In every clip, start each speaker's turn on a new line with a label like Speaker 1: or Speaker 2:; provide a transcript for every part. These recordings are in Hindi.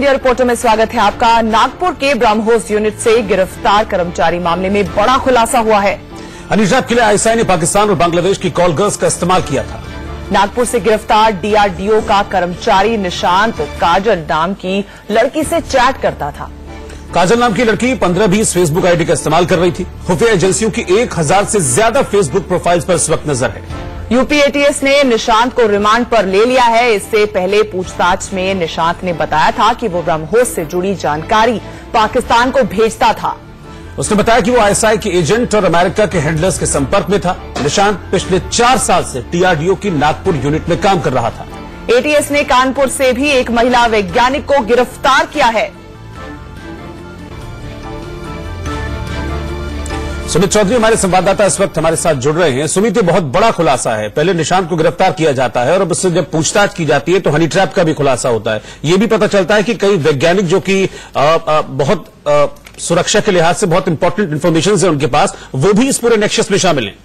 Speaker 1: इंडिया रिपोर्टर में स्वागत है आपका। नागपुर के ब्रह्मोस यूनिट से गिरफ्तार कर्मचारी मामले में बड़ा खुलासा हुआ है।
Speaker 2: हनी ट्रैप के लिए आईएसआई ने पाकिस्तान और बांग्लादेश की कॉल गर्ल्स का इस्तेमाल किया था।
Speaker 1: नागपुर से गिरफ्तार डीआरडीओ का कर्मचारी निशांत काजल नाम की लड़की से चैट करता था।
Speaker 2: काजल नाम की लड़की 15-20 फेसबुक आईडी का इस्तेमाल कर रही थी। खुफिया एजेंसियों की 1000 से ज्यादा फेसबुक प्रोफाइल्स पर इस वक्त नजर है।
Speaker 1: यूपी एटीएस ने निशांत को रिमांड पर ले लिया है। इससे पहले पूछताछ में निशांत ने बताया था कि वो ब्रह्मोस से जुड़ी जानकारी पाकिस्तान को भेजता था।
Speaker 2: उसने बताया कि वो आईएसआई के एजेंट और अमेरिका के हैंडलर्स के संपर्क में था। निशांत पिछले 4 साल से डीआरडीओ की नागपुर यूनिट में काम कर रहा था।
Speaker 1: एटीएस ने कानपुर से भी एक महिला वैज्ञानिक को गिरफ्तार किया है।
Speaker 2: सुमित चौधरी हमारे संवाददाता इस वक्त हमारे साथ जुड़ रहे हैं। सुमित, ये बहुत बड़ा खुलासा है। पहले निशांत को गिरफ्तार किया जाता है और अब उससे जब पूछताछ की जाती है तो हनी ट्रैप का भी खुलासा होता है। ये भी पता चलता है कि कई वैज्ञानिक जो कि बहुत सुरक्षा के लिहाज से बहुत इंपॉर्टेंट इंफॉर्मेशन है उनके पास, वो भी इस पूरे नेक्सस में शामिल हैं।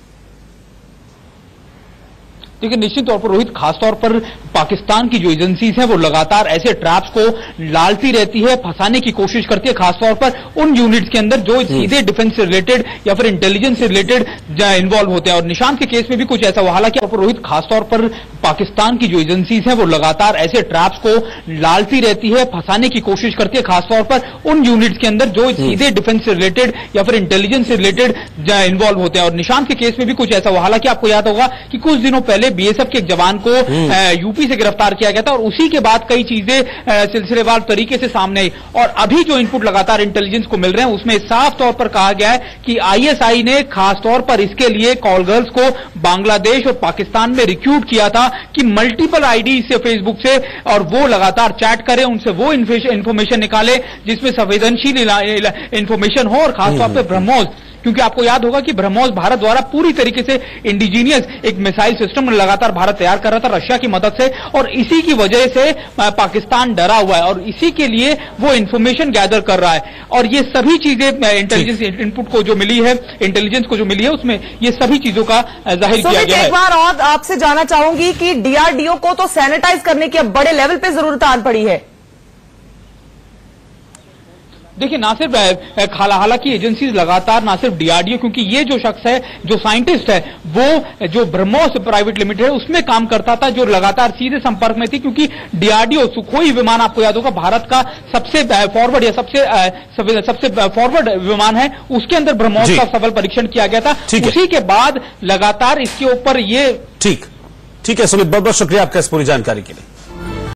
Speaker 3: देखिए, निश्चित तौर पर रोहित, खासतौर पर पाकिस्तान की जो एजेंसीज हैं वो लगातार ऐसे ट्रैप्स को डालती रहती है, फंसाने की कोशिश करती है, खासतौर पर उन यूनिट्स के अंदर जो सीधे डिफेंस से रिलेटेड या फिर इंटेलिजेंस से रिलेटेड इन्वॉल्व होते हैं। और निशांत के केस में भी कुछ ऐसा हुआ। हालांकि रोहित, खासतौर पर पाकिस्तान की जो एजेंसीज हैं वो लगातार ऐसे ट्रैप्स को डालती रहती है, फंसाने की कोशिश करती है, खासतौर पर उन यूनिट्स के अंदर जो सीधे डिफेंस से रिलेटेड या फिर इंटेलिजेंस से रिलेटेड इन्वॉल्व होते हैं। और निशांत के केस में भी कुछ ऐसा हुआ। हालांकि आपको याद होगा कि कुछ दिनों पहले बीएसएफ के एक जवान को यूपी से गिरफ्तार किया गया था और उसी के बाद कई चीजें सिलसिलेवार तरीके से सामने आई। और अभी जो इनपुट लगातार इंटेलिजेंस को मिल रहे हैं उसमें साफ तौर पर कहा गया है कि आईएसआई ने खासतौर पर इसके लिए कॉल गर्ल्स को बांग्लादेश और पाकिस्तान में रिक्रूट किया था कि मल्टीपल आईडी से फेसबुक से और वो लगातार चैट करें, उनसे वो इंफॉर्मेशन निकाले जिसमें संवेदनशील इंफॉर्मेशन हो। और खासतौर पर ब्रह्मोस, क्योंकि आपको याद होगा कि ब्रह्मोस भारत द्वारा पूरी तरीके से इंडिजीनियस एक मिसाइल सिस्टम लगातार भारत तैयार कर रहा था रशिया की मदद से, और इसी की वजह से पाकिस्तान डरा हुआ है और इसी के लिए वो इंफॉर्मेशन गैदर कर रहा है। और ये सभी चीजें इंटेलिजेंस इनपुट को जो मिली है, इंटेलिजेंस को जो मिली है, उसमें ये सभी चीजों का जाहिर किया गया है।
Speaker 1: एक बार और आपसे जानना चाहूंगी कि डीआरडीओ को तो सैनिटाइज करने की अब बड़े लेवल पे जरूरत आन पड़ी है।
Speaker 3: देखिए, ना सिर्फ हालांकि एजेंसीज लगातार ना सिर्फ डीआरडीओ, क्योंकि ये जो शख्स है, जो साइंटिस्ट है, वो जो ब्रह्मोस प्राइवेट लिमिटेड है उसमें काम करता था, जो लगातार सीधे संपर्क में थी। क्योंकि डीआरडीओ सुखोई विमान, आपको याद होगा, भारत का सबसे फॉरवर्ड या सबसे फॉरवर्ड विमान है, उसके अंदर ब्रह्मोस का सफल परीक्षण किया गया था। उसी के बाद लगातार इसके ऊपर ये
Speaker 2: ठीक है सुमित, बहुत बहुत शुक्रिया आपका इस पूरी जानकारी के लिए।